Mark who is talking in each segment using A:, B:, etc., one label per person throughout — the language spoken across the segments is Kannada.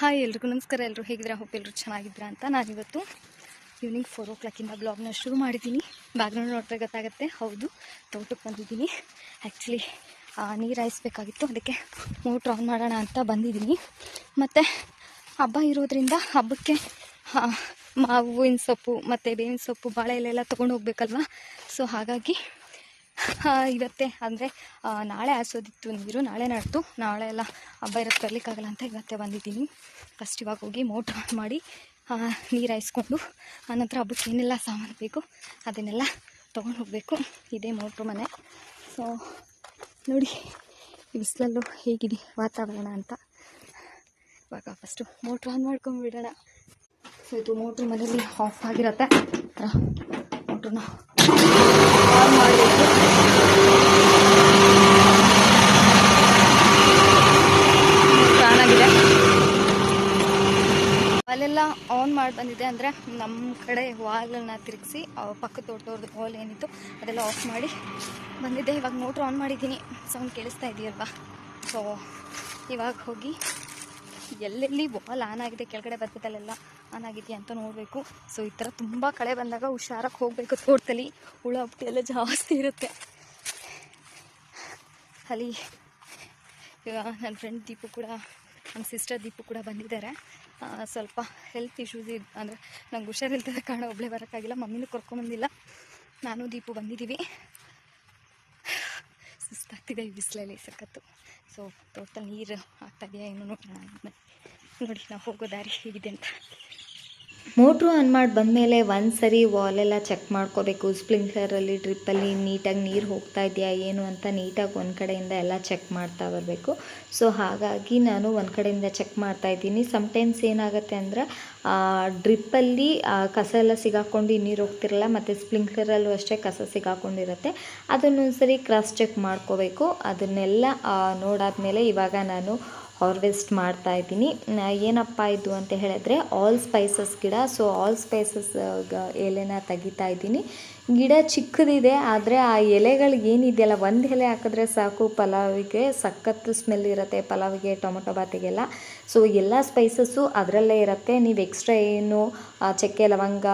A: ಹಾಯ್ ಎಲ್ರಿಗೂ ನಮಸ್ಕಾರ. ಎಲ್ಲರೂ ಹೇಗಿದ್ದೀರಾ? ಹೋಪ್ ಎಲ್ಲರೂ ಚೆನ್ನಾಗಿದ್ದೀರಾ ಅಂತ. ನಾನಿವತ್ತು ಈವ್ನಿಂಗ್ 4 o'clock ಬ್ಲಾಗ್ನ ಶುರು ಮಾಡಿದ್ದೀನಿ. ಬ್ಯಾಕ್ಗ್ರೌಂಡ್ ನೋಡಿದ್ರೆ ಗೊತ್ತಾಗುತ್ತೆ. ಹೌದು, ತೋಟಕ್ಕೆ ಬಂದಿದ್ದೀನಿ. ಆ್ಯಕ್ಚುಲಿ ನೀರು ಹಾಯಿಸ್ಬೇಕಾಗಿತ್ತು, ಅದಕ್ಕೆ ಮೋಟ್ರ್ ಆನ್ ಮಾಡೋಣ ಅಂತ ಬಂದಿದ್ದೀನಿ. ಮತ್ತು ಹಬ್ಬ ಇರೋದ್ರಿಂದ ಹಬ್ಬಕ್ಕೆ ಮಾವಿನ ಸೊಪ್ಪು ಮತ್ತು ಬೇವಿನ ಸೊಪ್ಪು, ಬಾಳೆ ಎಲೆಲ್ಲ ತೊಗೊಂಡು ಹೋಗ್ಬೇಕಲ್ವ. ಸೊ ಹಾಗಾಗಿ ಇವತ್ತೇ ಅಂದರೆ ನಾಳೆ ಹಾಸೋದಿತ್ತು ನೀರು, ನಾಳೆ ನಡೆದು ನಾಳೆ ಎಲ್ಲ ಹಬ್ಬ ಇರೋದು ಬರಲಿಕ್ಕಾಗಲ್ಲ ಅಂತ ಇವತ್ತೇ ಬಂದಿದ್ದೀನಿ. ಫಸ್ಟ್ ಇವಾಗ ಹೋಗಿ ಮೋಟ್ರ್ ಆನ್ ಮಾಡಿ ನೀರು ಹಾಯಿಸ್ಕೊಂಡು ಆನಂತರ ಹಬ್ಬಕ್ಕೆ ಏನೆಲ್ಲ ಸಾಮಾನು ಬೇಕು ಅದನ್ನೆಲ್ಲ ತೊಗೊಂಡು ಹೋಗಬೇಕು. ಇದೇ ಮೋಟ್ರ್ ಮನೆ. ಸೊ ನೋಡಿ ಈ ಬಿಸಿಲಲ್ಲೂ ಹೇಗಿದೆ ವಾತಾವರಣ ಅಂತ. ಇವಾಗ ಫಸ್ಟು ಮೋಟ್ರ್ ಆನ್ ಮಾಡ್ಕೊಂಡ್ಬಿಡೋಣ. ಸೊ ಇದು ಮೋಟ್ರ್ ಮನೇಲಿ ಆಫ್ ಆಗಿರುತ್ತೆ. ಮೋಟ್ರನ್ನ ಆನ್ ಮಾಡಬೇಕು. ಅಲ್ಲೆಲ್ಲ ಆನ್ ಮಾಡಿ ಬಂದಿದೆ. ಅಂದರೆ ನಮ್ಮ ಕಡೆ ವಾಲ್ಗಳನ್ನ ತಿರುಗಿಸಿ ಪಕ್ಕದ ತೋಟದವ್ರದ್ದು ವಾಲ್ ಏನಿತ್ತು ಅದೆಲ್ಲ ಆಫ್ ಮಾಡಿ ಬಂದಿದ್ದೆ. ಇವಾಗ ಮೋಟ್ರ್ ಆನ್ ಮಾಡಿದ್ದೀನಿ. ಸೌಂಡ್ ಕೇಳಿಸ್ತಾ ಇದೆಯಲ್ವಾ? ಸೊ ಇವಾಗ ಹೋಗಿ ಎಲ್ಲೆಲ್ಲಿ ವಾಲ್ ಆನ್ ಆಗಿದೆ, ಕೆಳಗಡೆ ಬರ್ತದಲ್ಲೆಲ್ಲ ಆನ್ ಆಗಿದೆಯಾ ಅಂತ ನೋಡಬೇಕು. ಸೊ ಈ ಥರ ತುಂಬ ಕಳೆ ಬಂದಾಗ ಹುಷಾರಾಗಿ ಹೋಗಬೇಕು. ತೋಟದಲ್ಲಿ ಹುಳ ಹುಟ್ಟಿ ಎಲ್ಲ ಜಾಸ್ತಿ ಇರುತ್ತೆ ಅಲ್ಲಿ. ನನ್ನ ಫ್ರೆಂಡ್ ದೀಪು ಕೂಡ, ನಮ್ಮ ಸಿಸ್ಟರ್ ದೀಪು ಕೂಡ ಬಂದಿದ್ದಾರೆ. ಸ್ವಲ್ಪ ಹೆಲ್ತ್ ಇಶ್ಯೂಸ್ ಅಂದರೆ ನಂಗೆ ಹುಷಾರಿಲ್ತದ ಕಾರಣ ಒಬ್ಬಳೇ ಬರೋಕ್ಕಾಗಿಲ್ಲ. ಮಮ್ಮಿನೂ ಕರ್ಕೊಂಬಂದಿಲ್ಲ, ನಾನು ದೀಪು ಬಂದಿದ್ದೀವಿ. ಸುಸ್ತಾಗ್ತಿದೆ ಈ ಬಿಸಿಲಲ್ಲಿ ಸಖತ್ತು. ಸೊ ತೋಟದಲ್ಲಿ ನೀರು ಆಗ್ತಾಯಿದೆಯಾ ಏನು ನೋಡೋಣ. ನೋಡಿ ನಾವು ಹೋಗೋ ದಾರಿ ಹೇಗಿದೆ ಅಂತ.
B: ಮೋಟ್ರು ಆನ್ ಮಾಡಿ ಬಂದಮೇಲೆ ಒಂದು ಸರಿ ವಾಲೆಲ್ಲ ಚೆಕ್ ಮಾಡ್ಕೋಬೇಕು. ಸ್ಪ್ರಿಂಕ್ಲರಲ್ಲಿ ಡ್ರಿಪ್ಪಲ್ಲಿ ನೀಟಾಗಿ ನೀರು ಹೋಗ್ತಾ ಇದೆಯಾ ಏನು ಅಂತ ನೀಟಾಗಿ ಒಂದು ಕಡೆಯಿಂದ ಎಲ್ಲ ಚೆಕ್ ಮಾಡ್ತಾ ಬರಬೇಕು. ಸೊ ಹಾಗಾಗಿ ನಾನು ಒಂದು ಕಡೆಯಿಂದ ಚೆಕ್ ಮಾಡ್ತಾಯಿದ್ದೀನಿ. ಸಮ್ಟೈಮ್ಸ್ ಏನಾಗುತ್ತೆ ಅಂದರೆ ಡ್ರಿಪ್ಪಲ್ಲಿ ಕಸ ಎಲ್ಲ ಸಿಗಾಕೊಂಡು ನೀರು ಹೋಗ್ತಿರಲ್ಲ, ಮತ್ತು ಸ್ಪ್ರಿಂಕ್ಲರಲ್ಲೂ ಅಷ್ಟೇ ಕಸ ಸಿಗಾಕೊಂಡಿರುತ್ತೆ. ಅದನ್ನೊಂದು ಸರಿ ಕ್ರಾಸ್ ಚೆಕ್ ಮಾಡ್ಕೋಬೇಕು. ಅದನ್ನೆಲ್ಲ ನೋಡಾದ್ಮೇಲೆ ಇವಾಗ ನಾನು ಹಾರ್ವೆಸ್ಟ್ ಮಾಡ್ತಾ ಇದ್ದೀನಿ. ಏನಪ್ಪ ಇದು ಅಂತ ಹೇಳಿದ್ರೆ ಆಲ್ ಸ್ಪೈಸಸ್ ಗಿಡ. ಸೊ ಆಲ್ ಸ್ಪೈಸಸ್ ಎಲೆನ ತೆಗಿತಾ ಇದ್ದೀನಿ. ಗಿಡ ಚಿಕ್ಕದಿದೆ, ಆದರೆ ಆ ಎಲೆಗಳಿಗೆ ಏನಿದೆಯಲ್ಲ, ಒಂದು ಎಲೆ ಹಾಕಿದ್ರೆ ಸಾಕು ಪಲಾವಿಗೆ ಸಖತ್ತು ಸ್ಮೆಲ್ ಇರುತ್ತೆ, ಪಲಾವಿಗೆ, ಟೊಮೊಟೊ ಬಾತಿಗೆಲ್ಲ. ಸೊ ಎಲ್ಲ ಸ್ಪೈಸಸ್ಸು ಅದರಲ್ಲೇ ಇರುತ್ತೆ. ನೀವು ಎಕ್ಸ್ಟ್ರಾ ಏನು ಚಕ್ಕೆ, ಲವಂಗ,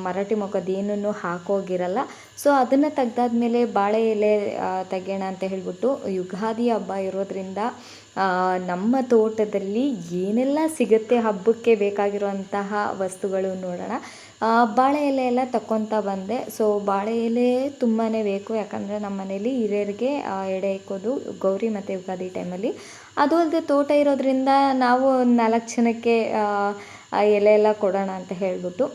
B: ಮರಾಠಿ ಮೊಗ್ಗದ್ದು ಏನೂ ಹಾಕೋಗಿರಲ್ಲ. ಸೊ ಅದನ್ನು ತೆಗ್ದಾದ್ಮೇಲೆ ಬಾಳೆ ಎಲೆ ತೆಗೆಯೋಣ ಅಂತ ಹೇಳ್ಬಿಟ್ಟು, ಯುಗಾದಿ ಹಬ್ಬ ಇರೋದ್ರಿಂದ ನಮ್ಮ ತೋಟದಲ್ಲಿ ಏನೆಲ್ಲ ಸಿಗುತ್ತೆ ಹಬ್ಬಕ್ಕೆ ಬೇಕಾಗಿರುವಂತಹ ವಸ್ತುಗಳು ನೋಡೋಣ. ಬಾಳೆ ಎಲೆ ಎಲ್ಲ ತಗೊತಾ ಬಂದೆ. ಸೊ ಬಾಳೆ ಎಲೆ ತುಂಬಾ ಬೇಕು, ಯಾಕಂದರೆ ನಮ್ಮ ಮನೇಲಿ ಹಿರಿಯರಿಗೆ ಎಡೆ ಇಕ್ಕೋದು ಗೌರಿ ಮತ್ತು ಯುಗಾದಿ ಟೈಮಲ್ಲಿ. ಅದು ಅಲ್ಲದೆ ತೋಟ ಇರೋದ್ರಿಂದ ನಾವು 4 ಜನಕ್ಕೆ ಎಲೆ ಎಲ್ಲ ಕೊಡೋಣ ಅಂತ ಹೇಳ್ಬಿಟ್ಟು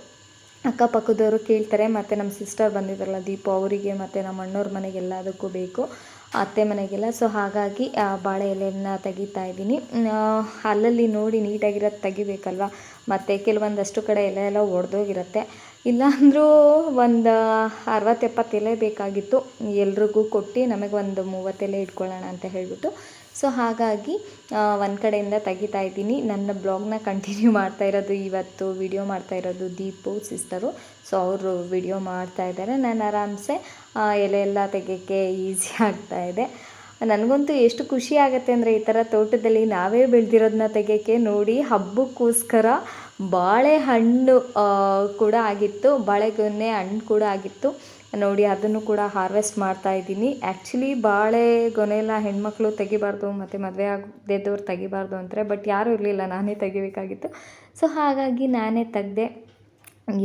B: ಅಕ್ಕಪಕ್ಕದವರು ಕೇಳ್ತಾರೆ. ಮತ್ತು ನಮ್ಮ ಸಿಸ್ಟರ್ ಬಂದಿದ್ದಾರಲ್ಲ ದೀಪು, ಅವರಿಗೆ ಮತ್ತು ನಮ್ಮ ಅಣ್ಣವ್ರ ಮನೆಗೆ ಎಲ್ಲದಕ್ಕೂ ಬೇಕು, ಅತ್ತೆ ಮನೆಗೆಲ್ಲ. ಸೊ ಹಾಗಾಗಿ ಬಾಳೆ ಎಲೆಯನ್ನು ತೆಗಿತಾ ಇದ್ದೀನಿ. ಅಲ್ಲಲ್ಲಿ ನೋಡಿ ನೀಟಾಗಿರೋದು ತೆಗಿಬೇಕಲ್ವ. ಮತ್ತು ಕೆಲವೊಂದಷ್ಟು ಕಡೆ ಎಲೆ ಎಲ್ಲ ಒಡೆದೋಗಿರುತ್ತೆ. ಇಲ್ಲಾಂದರೂ ಒಂದು 60-70 ಎಲೆ ಬೇಕಾಗಿತ್ತು. ಎಲ್ರಿಗೂ ಕೊಟ್ಟು ನಮಗೆ ಒಂದು 30 ಎಲೆ ಇಟ್ಕೊಳ್ಳೋಣ ಅಂತ ಹೇಳ್ಬಿಟ್ಟು. ಸೊ ಹಾಗಾಗಿ ಒಂದು ಕಡೆಯಿಂದ ತೆಗಿತಾ ಇದ್ದೀನಿ. ನನ್ನ ಬ್ಲಾಗ್ನ ಕಂಟಿನ್ಯೂ ಮಾಡ್ತಾ ಇರೋದು, ಇವತ್ತು ವಿಡಿಯೋ ಮಾಡ್ತಾ ಇರೋದು ದೀಪು ಸಿಸ್ಟರು. ಸೊ ಅವರು ವಿಡಿಯೋ ಮಾಡ್ತಾ ಇದ್ದಾರೆ. ನಾನು ಆರಾಮ್ಸೆ ಎಲೆ ಎಲ್ಲ ತೆಗೆಯೋಕ್ಕೆ ಈಸಿ ಆಗ್ತಾಯಿದೆ. ನನಗಂತೂ ಎಷ್ಟು ಖುಷಿ ಆಗುತ್ತೆ ಅಂದರೆ ಈ ಥರ ತೋಟದಲ್ಲಿ ನಾವೇ ಬೆಳೆದಿರೋದನ್ನ ತೆಗೆಯೋಕ್ಕೆ. ನೋಡಿ, ಹಬ್ಬಕ್ಕೋಸ್ಕರ ಬಾಳೆಹಣ್ಣು ಕೂಡ ಆಗಿತ್ತು, ಬಾಳೆಗೊನೆ ಹಣ್ಣು ಕೂಡ ಆಗಿತ್ತು. ನೋಡಿ ಅದನ್ನು ಕೂಡ ಹಾರ್ವೆಸ್ಟ್ ಮಾಡ್ತಾ ಇದ್ದೀನಿ. ಆ್ಯಕ್ಚುಲಿ ಬಾಳೆಗೊನೆ ಎಲ್ಲ ಹೆಣ್ಮಕ್ಳು ತೆಗಿಬಾರ್ದು ಮತ್ತು ಮದುವೆ ಆಗದೇದವ್ರು ತೆಗಿಬಾರ್ದು ಅಂತಾರೆ. ಬಟ್ ಯಾರೂ ಇರಲಿಲ್ಲ, ನಾನೇ ತೆಗಿಬೇಕಾಗಿತ್ತು. ಸೊ ಹಾಗಾಗಿ ನಾನೇ ತೆಗೆದೆ.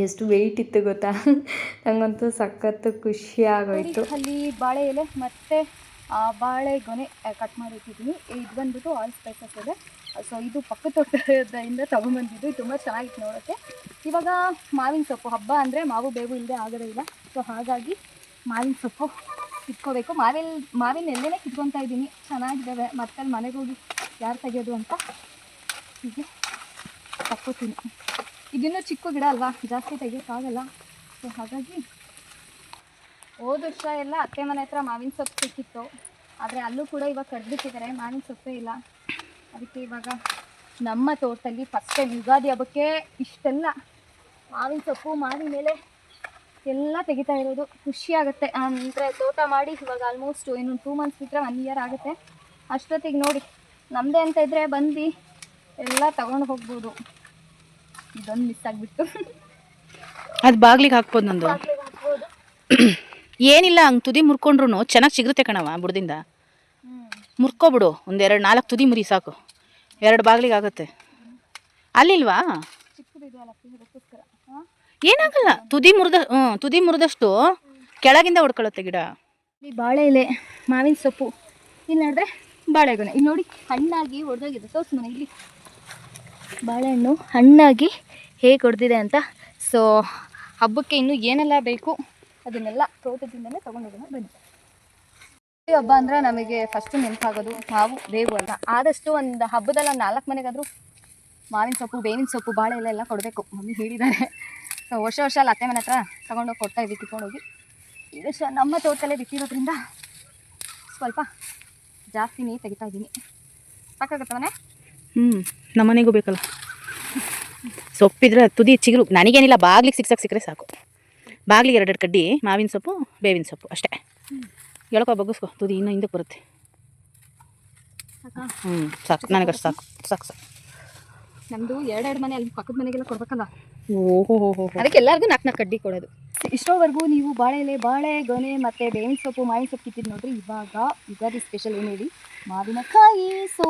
B: ಎಷ್ಟು ವೆಯ್ಟ್ ಇತ್ತು ಗೊತ್ತಾ? ನನಗಂತೂ ಸಖತ್ತು ಖುಷಿ ಆಗೋಯಿತು.
A: ಅಲ್ಲಿ ಬಾಳೆ ಎಲೆ ಮತ್ತು ಬಾಳೆಗೊನೆ ಕಟ್ ಮಾಡಿಟ್ಟಿದ್ದೀನಿ. ಇದು ಬಂದುಬಿಟ್ಟು ಆಲ್ ಸ್ಪೈಸಸ್ ಇದೆ. ಸೊ ಇದು ಪಕ್ಕದ ತೋಟದಿಂದ ತೊಗೊಂಬಂದಿದ್ದು, ತುಂಬ ಚೆನ್ನಾಗಿತ್ತು ನೋಡೋಕ್ಕೆ. ಇವಾಗ ಮಾವಿನ ಸೊಪ್ಪು ಹಬ್ಬ ಅಂದರೆ ಮಾವು ಬೇವು ಇಲ್ಲದೆ ಆಗೋದೇ ಇಲ್ಲ. ಸೊ ಹಾಗಾಗಿ ಮಾವಿನ ಸೊಪ್ಪು ಕಿತ್ಕೋಬೇಕು. ಮಾವಿನ ಎಲೆನೇ ಕಿತ್ಕೊತಾ ಇದ್ದೀನಿ. ಚೆನ್ನಾಗಿದ್ದಾವೆ. ಮತ್ತೆ ಅಲ್ಲಿ ಮನೆಗೆ ಹೋಗಿ ಯಾರು ತೆಗೆಯೋದು ಅಂತ ಹೀಗೆ ತಕ್ಕೋತೀನಿ. ಇದನ್ನೂ ಚಿಕ್ಕ ಗಿಡ ಅಲ್ವಾ, ಜಾಸ್ತಿ ತೆಗಿಯೋಕ್ಕಾಗಲ್ಲ. ಸೊ ಹಾಗಾಗಿ ಹೋದ ವರ್ಷ ಎಲ್ಲ ಅತ್ತೆ ಮನೆ ಹತ್ರ ಮಾವಿನ ಸೊಪ್ಪು ಸಿಕ್ಕಿತ್ತು, ಆದರೆ ಅಲ್ಲೂ ಕೂಡ ಇವಾಗ ಕಡ್ಬಿಟ್ಟಿದ್ದಾರೆ, ಮಾವಿನ ಸೊಪ್ಪೇ ಇಲ್ಲ. ಅದಕ್ಕೆ ಇವಾಗ ನಮ್ಮ ತೋಟದಲ್ಲಿ ಫಸ್ಟ್ ಟೈಮ್ ಯುಗಾದಿ ಹಬ್ಬಕ್ಕೆ ಇಷ್ಟೆಲ್ಲ ಮಾವಿನ ಸೊಪ್ಪು, ಮಾವಿನ ಮೇಲೆ ಎಲ್ಲ ತೆಗಿತಾ ಇರೋದು. ಖುಷಿ ಆಗುತ್ತೆ. ಅಂದರೆ ತೋಟ ಮಾಡಿ ಇವಾಗ ಆಲ್ಮೋಸ್ಟ್ ಇನ್ನೊಂದು 2 months ಬಿಟ್ಟರೆ 1 year ಆಗುತ್ತೆ. ಅಷ್ಟೊತ್ತಿಗೆ ನೋಡಿ ನಮ್ಮದೇ ಅಂತ ಇದ್ದರೆ ಬಂದು ಎಲ್ಲ ತಗೊಂಡು ಹೋಗ್ಬೋದು. ಇದೊಂದು ಮಿಸ್ ಆಗಿಬಿಟ್ಟು.
C: ಅದು ಬಾಗ್ಲಿಗೆ ಹಾಕ್ಬೋದು ನಂದು. ಏನಿಲ್ಲ, ಹಂಗೆ ತುದಿ ಮುರ್ಕೊಂಡ್ರು ಚೆನ್ನಾಗಿ ಸಿಗುತ್ತೆ ಕಣವ. ಬುಡದಿಂದ ಮುರ್ಕೊಬಿಡು, 1-2-4 ತುದಿ ಮುರಿ ಸಾಕು, 2 ಬಾಗ್ಲಿಗೆ ಆಗುತ್ತೆ. ಅಲ್ಲಿಲ್ವಾ? ಏನಾಗಲ್ಲ, ತುದಿ ಮುರಿದಷ್ಟು ಕೆಳಗಿಂದ ಹೊಡ್ಕೊಳ್ಳುತ್ತೆ ಗಿಡ.
A: ಇಲ್ಲಿ ಬಾಳೆ ಎಲೆ, ಮಾವಿನ ಸೊಪ್ಪು, ಇಲ್ಲಿ ನೋಡಿದ್ರೆ ಬಾಳೆಗೊನೆ. ಇಲ್ಲಿ ನೋಡಿ ಹಣ್ಣಾಗಿ ಹೊಡೆದೋಗಿದೆ. ತೋರಿಸು ಮನೆ, ಇಲ್ಲಿ ಬಾಳೆಹಣ್ಣು ಹಣ್ಣಾಗಿ ಹೇಗೆ ಹೊಡೆದಿದೆ ಅಂತ. ಸೊ ಹಬ್ಬಕ್ಕೆ ಇನ್ನೂ ಏನೆಲ್ಲ ಬೇಕು ಅದನ್ನೆಲ್ಲ ತೋಟದಿಂದಲೇ ತೊಗೊಂಡೋಗೋಣ ಬನ್ನಿ. ಈ ಹಬ್ಬ ಅಂದರೆ ನಮಗೆ ಫಸ್ಟು ನೆನಪಾಗೋದು ಮಾವು ಬೇವು ಅಂತ. ಆದಷ್ಟು ಒಂದು ಹಬ್ಬದಲ್ಲಿ ಒಂದು 4 ಮನೆಗಾದರೂ ಮಾವಿನ ಸೊಪ್ಪು, ಬೇವಿನ ಸೊಪ್ಪು, ಬಾಳೆ ಎಲೆ ಎಲ್ಲ ಕೊಡಬೇಕು. ಮಮ್ಮಿ ಹೇಳಿದ್ದಾರೆ. ಸೊ ವರ್ಷ ಅಲ್ಲಿ ಅತ್ತೆ ಮನೆ ಹತ್ರ ತೊಗೊಂಡೋಗಿ ಕೊಡ್ತಾಯಿದ್ವಿ, ಕಿತ್ಕೊಂಡೋಗಿ. ಈ ವರ್ಷ ನಮ್ಮ ತೋಟದಲ್ಲೇ ಬಿಟ್ಟಿರೋದ್ರಿಂದ ಸ್ವಲ್ಪ ಜಾಸ್ತಿನೇ ತೆಗಿತಾ ಇದ್ದೀನಿ. ಸಾಕಾಗುತ್ತವನೇ?
C: ನಮ್ಮನೆಗೂ ಬೇಕಲ್ಲ ಸೊಪ್ಪಿದ್ರೆ. ತುದಿ ಚಿಗುರು ನನಗೇನಿಲ್ಲ, ಬಾಗ್ಲಿಗೆ ಸಿಕ್ಕರೆ ಸಾಕು. ಬಾಗ್ಲಿಗೆ 2 ಕಡ್ಡಿ ಮಾವಿನ ಸೊಪ್ಪು, ಬೇವಿನ ಸೊಪ್ಪು ಅಷ್ಟೇ. ಎಳ್ಕೊ ಬಗ್ಗಿಸ್ಕೊ, ತುದಿ ಇನ್ನೂ ಹಿಂದಕ್ಕೆ ಬರುತ್ತೆ. ಸಾಕು, ನನಗಷ್ಟು ಸಾಕು.
A: ನಮ್ಮದು 2 ಮನೆ, ಅಲ್ಲಿ ಪಕ್ಕದ ಮನೆಗೆಲ್ಲ ಕೊಡ್ಬೇಕಲ್ಲ.
C: ಓಹೋ,
A: ಅದಕ್ಕೆ ಎಲ್ಲರಿಗೂ 4 ಕಡ್ಡಿ ಕೊಡೋದು. ಇಷ್ಟೋವರೆಗೂ ನೀವು ಬಾಳೆ ಎಲೆ, ಬಾಳೆ ಗೊನೆ ಮತ್ತು ಬೇವಿನ ಸೊಪ್ಪು, ಮಾವಿನ ಸೊಪ್ಪು ಕಿತ್ತಿದ್ದು ನೋಡ್ರಿ. ಇವಾಗ ಯುಗಾದಿ ಸ್ಪೆಷಲ್ ಏನು ಹೇಳಿ, ಮಾವಿನಕಾಯಿ. ಸೊ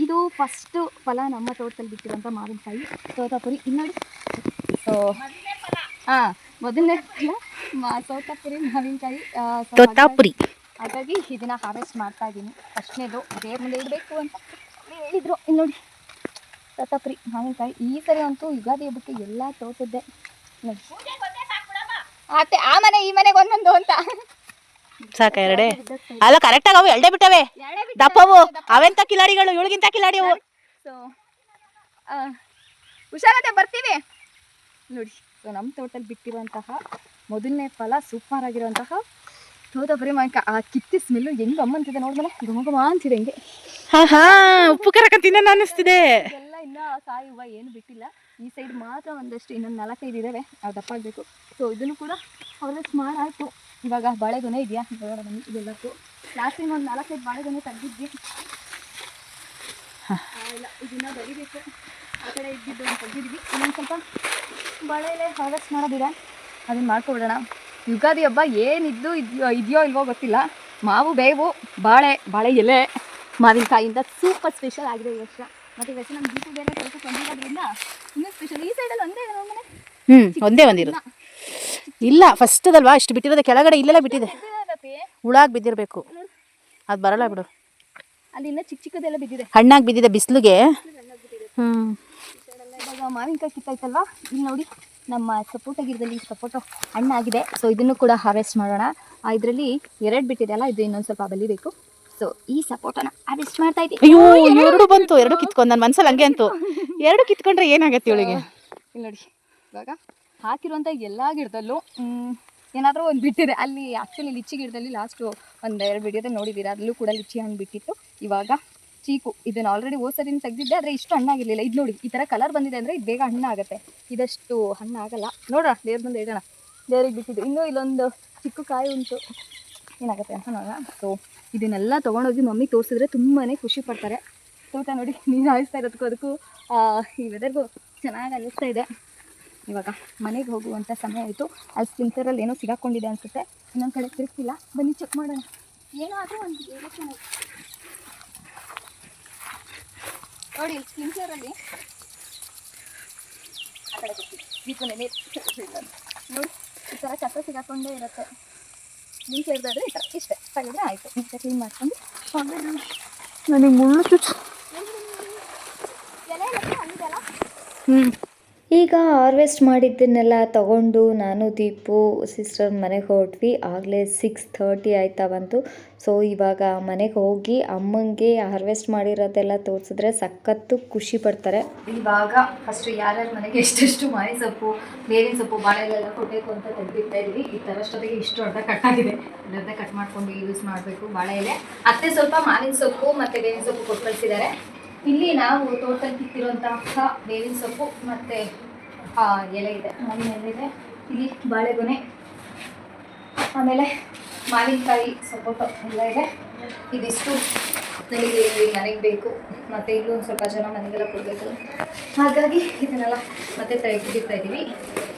A: ಇದು ಫಸ್ಟು ಫಲ ನಮ್ಮ ತೋಟದಲ್ಲಿ ಬಿಟ್ಟಿರೋಂಥ ಮಾವಿನಕಾಯಿ, ತೋತಾಪುರಿ. ಇಲ್ಲಿ ನೋಡಿ. ಸೊ ಮೊದಲನೇ ಫಲ ತೋತಾಪುರಿ ಮಾವಿನಕಾಯಿ,
C: ತೋತಾಪುರಿ.
A: ಹಾಗಾಗಿ ಇದನ್ನು ಹಾರ್ವೆಸ್ಟ್ ಮಾಡ್ತಾ ಇದ್ದೀನಿ. ಫಸ್ಟ್ನೇದು ದೇವ್ರ ಮುಂದೆ ಇಡಬೇಕು ಅಂತ ಹೇಳಿದರು. ಇಲ್ಲಿ ನೋಡಿ ತೋತಾಪುರಿ ಮಾವಿನಕಾಯಿ. ಈ ಸರಿ ಅಂತೂ ಯುಗಾದಿ ಹಬ್ಬಕ್ಕೆ ಎಲ್ಲ ತೋಟದ್ದೇ ನೋಡಿ. ಆತೆ ಆ ಮನೆ ಈ ಮನೆಗೆ ಒಂದೊಂದು ಅಂತ
C: ಸಾಕ 2 ಅಲ್ಲ, ಕರೆಕ್ಟಾಗಿ ಅವು 2 ಬಿಟ್ಟವೆ. ದಪ್ಪವು ಅವೆಂತ ಕಿಲಾಡಿಗಳು, ಇವಳಿಗಿಂತ ಕಿಲಾಡಿ ಅವು.
A: ಸೊ ಹುಷಾರತೆ, ಬರ್ತೀವಿ ನೋಡಿ. ಸೊ ನಮ್ಮ ತೋಟದಲ್ಲಿ ಬಿಟ್ಟಿರುವಂತಹ ಮೊದಲನೇ ಫಲ ಸೂಪರ್ ಆಗಿರುವಂತಹ ತೋತಾಪುರಿ ಮಾವಿನಕಾಯಿ. ಆ ಕಿತ್ತಿ ಸ್ಮೆಲ್ಲು ಹೆಂಗೆ ಅಮ್ಮಂತಿದೆ ನೋಡ್ಮೇಲೆ, ಘಮ ಅಂತಿದೆ ಹೆಂಗೆ.
C: ಉಪ್ಪು ಕರಕಂತಿನ ಅನ್ನಿಸ್ತಿದೆ.
A: ಎಲ್ಲ ಇನ್ನೂ ಕಾಯಿ ಹೂವು ಏನು ಬಿಟ್ಟಿಲ್ಲ. ಈ ಸೈಡ್ ಮಾತ್ರ ಒಂದಷ್ಟು ಇನ್ನೊಂದು 4-5 ಇದ್ದಾವೆ, ಅದು ದಪ್ಪಾಗಬೇಕು. ಸೊ ಇದನ್ನು ಕೂಡ ಹಾರ್ವೆಸ್ಟ್ ಮಾಡಾಯಿತು. ಇವಾಗ ಬಾಳೆಗೊನೆ ಇದೆಯಾ ಬನ್ನಿ, ಇದೆಲ್ಲಕ್ಕೂ ಲಾಸ್ಟ್ ಟೈಮ್ ಒಂದು 4-5 ಬಾಳೆಗೊನೆ ತೆಗ್ದಿದ್ವಿ. ಇಲ್ಲ, ಇದನ್ನು ಬರೀಬೇಕು. ಆ ಕಡೆ ಇದ್ದಿದ್ದು ಒಂದು ತೆಗ್ದಿದ್ವಿ. ಇನ್ನೊಂದು ಸ್ವಲ್ಪ ಬಾಳೆ ಎಲೆ ಹಾರ್ವೆಸ್ಟ್ ಮಾಡೋದಿದೆ, ಅದನ್ನು ಮಾಡ್ಕೊಬಿಡೋಣ. ಯುಗಾದಿ ಹಬ್ಬ ಏನಿದ್ದು ಇದೆಯೋ ಇಲ್ವೋ ಗೊತ್ತಿಲ್ಲ. ಮಾವು ಬೇವು ಬಾಳೆ ಎಲೆ ಮಾವಿನಕಾಯಿಯಿಂದ ಸೂಪರ್ ಸ್ಪೆಷಲ್ ಆಗಿದೆ ಈ ವರ್ಷ. ಮತ್ತು ಈ ವರ್ಷ ನಮ್ಮ ದೀಪು ಬೇರೆ ಸ್ವಲ್ಪ ಬಂದಿರೋದ್ರಿಂದ ಇನ್ನೂ ಸ್ಪೆಷಲ್. ಈ ಸೈಡಲ್ಲಿ ಒಂದೇ ಇದೆ ಮನೆ,
C: ಒಂದೇ ಒಂದಿರೋದು. ಇಲ್ಲ ಫಸ್ಟದಲ್ವಾ ಇಷ್ಟು ಬಿಟ್ಟಿರೋದು, ಕೆಳಗಡೆ ಇಲ್ಲೆಲ್ಲ ಬಿಟ್ಟಿದೆ. ಹುಳಾಗಿ ಬಿದ್ದಿರಬೇಕು, ಅದು ಬರಲ್ಲ ಬಿಡು.
A: ಅಲ್ಲಿ ಇನ್ನೂ ಚಿಕ್ಕದೆಲ್ಲ ಬಿದ್ದಿದೆ,
C: ಹಣ್ಣಾಗಿ ಬಿದ್ದಿದೆ ಬಿಸಿಲಿಗೆ.
A: ಇವಾಗ ಮಾವಿನಕಾಯಿ ಕಿತ್ತಾಯ್ತಲ್ವಾ, ಇಲ್ಲಿ ನೋಡಿ ನಮ್ಮ ಸಪೋಟ ಗಿಡದಲ್ಲಿ ಸಪೋಟ ಹಣ್ಣಾಗಿದೆ. ಸೊ ಇದನ್ನು ಕೂಡ ಹಾರ್ವೆಸ್ಟ್ ಮಾಡೋಣ. ಇದರಲ್ಲಿ 2 ಬಿಟ್ಟಿದೆ ಅಲ್ಲ, ಇದು ಇನ್ನೊಂದು ಸ್ವಲ್ಪ ಬಲಿಬೇಕು. ಸೊ ಈ ಸಪೋಟನ ಹಾರ್ವೆಸ್ಟ್ ಮಾಡ್ತಾ ಇದ್ದೀವಿ.
C: ಅಯ್ಯೋ 2 ಬಂತು, 2 ಕಿತ್ಕೊಂಡು ನನ್ನ ಮನಸ್ಸಲ್ಲಿ ಹಂಗೆ ಅಂತು. 2 ಕಿತ್ಕೊಂಡ್ರೆ ಏನಾಗತ್ತೆ ಇವಳಿಗೆ.
A: ಇಲ್ಲಿ ನೋಡಿ, ಇವಾಗ ಹಾಕಿರುವಂಥ ಎಲ್ಲ ಗಿಡದಲ್ಲೂ ಏನಾದರೂ ಒಂದು ಬಿಟ್ಟಿದೆ. ಅಲ್ಲಿ ಆ್ಯಕ್ಚುಲಿ ಲಿಚ್ಚಿ ಗಿಡದಲ್ಲಿ ಲಾಸ್ಟು ಒಂದು 2 ವಿಡಿಯೋದಲ್ಲಿ ನೋಡಿದ್ದೀರಾ, ಅಲ್ಲೂ ಕೂಡ ಲಿಚ್ಚಿ ಹಣ್ಣು ಬಿಟ್ಟಿತ್ತು. ಇವಾಗ ಚೀಕು, ಇದನ್ನು ಆಲ್ರೆಡಿ ಓಸರಿನ ತೆಗೆದಿದ್ದೆ, ಆದರೆ ಇಷ್ಟು ಹಣ್ಣಾಗಿರಲಿಲ್ಲ. ಇದು ನೋಡಿ, ಈ ಥರ ಕಲರ್ ಬಂದಿದೆ ಅಂದರೆ ಇದು ಬೇಗ ಹಣ್ಣಾಗುತ್ತೆ. ಇದಷ್ಟು ಹಣ್ಣಾಗಲ್ಲ. ನೋಡೋಣ, ದೇವ್ರ ಬಂದು ಇಡೋಣ. ದೇವ್ರಿಗೆ ಬಿಟ್ಟಿದ್ದು ಇನ್ನೂ ಇಲ್ಲೊಂದು ಚಿಕ್ಕ ಕಾಯಿ ಉಂಟು, ಏನಾಗುತ್ತೆ ಅಂತ ನೋಡೋಣ. ಸೊ ಇದನ್ನೆಲ್ಲ ತೊಗೊಂಡೋಗಿ ಮಮ್ಮಿ ತೋರಿಸಿದ್ರೆ ತುಂಬಾ ಖುಷಿ ಪಡ್ತಾರೆ. ತೋಟ ನೋಡಿ ನೀರು ಹಾಯಿಸ್ತಾ ಇರೋದಕ್ಕೂ ಅದಕ್ಕೂ ಈ ವೆದರ್ಗೂ ಚೆನ್ನಾಗಿ ಅನ್ನಿಸ್ತಾ ಇದೆ. ಇವಾಗ ಮನೆಗೆ ಹೋಗುವಂಥ ಸಮಯ ಆಯಿತು. ಅಲ್ಲಿ ಸ್ಪ್ರಿಂಕ್ಲರಲ್ಲಿ ಏನೋ ಸಿಗಾಕೊಂಡಿದೆ ಅನಿಸುತ್ತೆ, ಇನ್ನೊಂದು ಕಡೆ ತಿರುಗ್ತಿಲ್ಲ. ಬನ್ನಿ ಚೆಕ್ ಮಾಡೋಣ. ಏನಾದರೂ ಒಂದು ನೋಡಿ, ಸ್ಪ್ರಿಂಕ್ಲರಲ್ಲಿ ಆ ಕಡೆ ದೀಪನೆ ನೋಡಿ, ಈ ಥರ ಕಸ ಸಿಗಾಕೊಂಡೇ ಇರುತ್ತೆ. ನಿಮ್ಮ ಸೇರಿದಾದ್ರೆ ಈ ಥರ ಇಷ್ಟೇ ತೆಗೆದ್ರೆ ಆಯಿತು. ಈಗ ಕ್ಲೀನ್ ಮಾಡ್ಕೊಂಡು
C: ನನಗೆ ಮುಳ್ಳು ಚುಚ್ಚು.
A: ಎಲೆ ಹಂಗಿದೆಲ್ಲ.
B: ಈಗ ಹಾರ್ವೆಸ್ಟ್ ಮಾಡಿದ್ದನ್ನೆಲ್ಲ ತಗೊಂಡು ನಾನು ದೀಪು ಸಿಸ್ಟರ್ ಮನೆಗೆ ಹೊರಟ್ವಿ. ಆಗಲೇ 6:30 ಆಯ್ತಾ ಬಂತು. ಸೊ ಇವಾಗ ಮನೆಗೆ ಹೋಗಿ ಅಮ್ಮಂಗೆ ಹಾರ್ವೆಸ್ಟ್ ಮಾಡಿರೋದೆಲ್ಲ ತೋರಿಸಿದ್ರೆ ಸಖತ್ತು ಖುಷಿ ಪಡ್ತಾರೆ.
A: ಇವಾಗ ಫಸ್ಟು ಯಾರ್ಯಾರ ಮನೆಗೆ ಎಷ್ಟೆಷ್ಟು ಮಾವಿನ ಸೊಪ್ಪು, ಬೇವಿನ ಸೊಪ್ಪು, ಬಾಳೆಲೆಲ್ಲ ಕೊಡಬೇಕು ಅಂತ ತೆಗೆದಿರ್ತಾ ಇದ್ವಿ. ಈ ಥರಷ್ಟೊತ್ತಿಗೆ ಇಷ್ಟು ಅರ್ಧ ಕಟ್ಟಾಗಿದೆ. ಅರ್ಧ ಕಟ್ ಮಾಡಿಕೊಂಡು ಯೂಸ್ ಮಾಡಬೇಕು ಬಾಳೆ ಎಲೆ. ಅತ್ತೆ ಸ್ವಲ್ಪ ಮಾವಿನ ಸೊಪ್ಪು ಮತ್ತು ಬೇವಿನ ಸೊಪ್ಪು ಕೊಟ್ಟು ಕಳಿಸಿದ್ದಾರೆ. ಇಲ್ಲಿ ನಾವು ತೋಟದಲ್ಲಿ ಕಿತ್ತಿರುವಂತಹ ಬೇವಿನ ಸೊಪ್ಪು ಮತ್ತು ಎಲೆ ಇದೆ, ಮಾವಿನ ಎಲೆ ಇದೆ. ಇಲ್ಲಿ ಬಾಳೆಗೊನೆ, ಆಮೇಲೆ ಮಾವಿನಕಾಯಿ, ಸಪೋಟ ಎಲ್ಲ ಇದೆ. ಇದಿಷ್ಟು ನನಗೆ ಮನೆಗೆ ಬೇಕು, ಮತ್ತು ಇಲ್ಲೂ ಒಂದು ಸ್ವಲ್ಪ ಜನ ಮನೆಗೆಲ್ಲ ಕೊಡಬೇಕು. ಹಾಗಾಗಿ ಇದನ್ನೆಲ್ಲ ಮತ್ತೆ ತೆಗೆದಿಡ್ತಾ ಇದ್ದೀವಿ.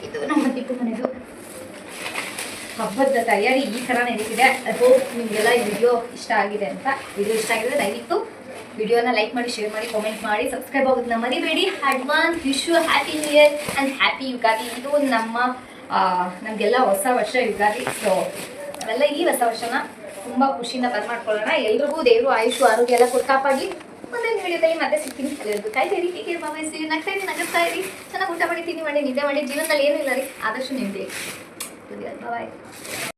A: ಇದು ನಮ್ಮ ಟಿಪ್ಪು ಮನೆದು ಹಬ್ಬದ ತಯಾರಿ ಈ ಥರ ನಡೀತಿದೆ. ಐ ಹೋಪ್ ನಿಮಗೆಲ್ಲ ಈ ವಿಡಿಯೋ ಇಷ್ಟ ಆಗಿದೆ ಅಂತ. ವಿಡಿಯೋ ಇಷ್ಟ ಆಗಿದ್ರೆ ದಯವಿಟ್ಟು ವಿಡಿಯೋನ ಲೈಕ್ ಮಾಡಿ, ಶೇರ್ ಮಾಡಿ, ಕಾಮೆಂಟ್ ಮಾಡಿ, ಸಬ್ಸ್ಕ್ರೈಬ್ ಆಗೋದನ್ನ ಮರಿಬೇಡಿ. Advance wish you happy new year and happy Ugadi. ಇದು ನಮಗೆಲ್ಲ ಹೊಸ ವರ್ಷ ಯುಗಾದಿ. ಸೊ ನಾವೆಲ್ಲ ಈ ಹೊಸ ವರ್ಷನ ತುಂಬ ಖುಷಿಯಿಂದ ಬರ್ಮಾಡ್ಕೊಳ್ಳೋಣ. ಎಲ್ರಿಗೂ ದೇವರು ಆಯುಷು ಆರೋಗ್ಯ ಎಲ್ಲ ಕೊಟ್ಟು ಕಾಪಾಡಿ. ಒಂದೊಂದು ವಿಡಿಯೋದಲ್ಲಿ ಮತ್ತೆ ಸಿಗ್ತೀನಿ. ಎಲ್ಲರಿಗೂ ಕಾಯ್ತೀರಿ, ಹೀಗೆ ಭಾವಿಸ್ತೀರಿ, ನಗ್ತಾ ಇರಿ, ನಗಿಸ್ತಾ ಇರಿ, ಚೆನ್ನಾಗಿ ಊಟ ಮಾಡಿ, ತಿಂಡಿ ಮಾಡಿ, ನಿದ್ದೆ ಮಾಡಿ. ಜೀವನದಲ್ಲಿ ಏನೂ ಇಲ್ಲ ರೀ, ಆದಷ್ಟು ನಿಮ್ಮದೇ. ಬಾಯ್.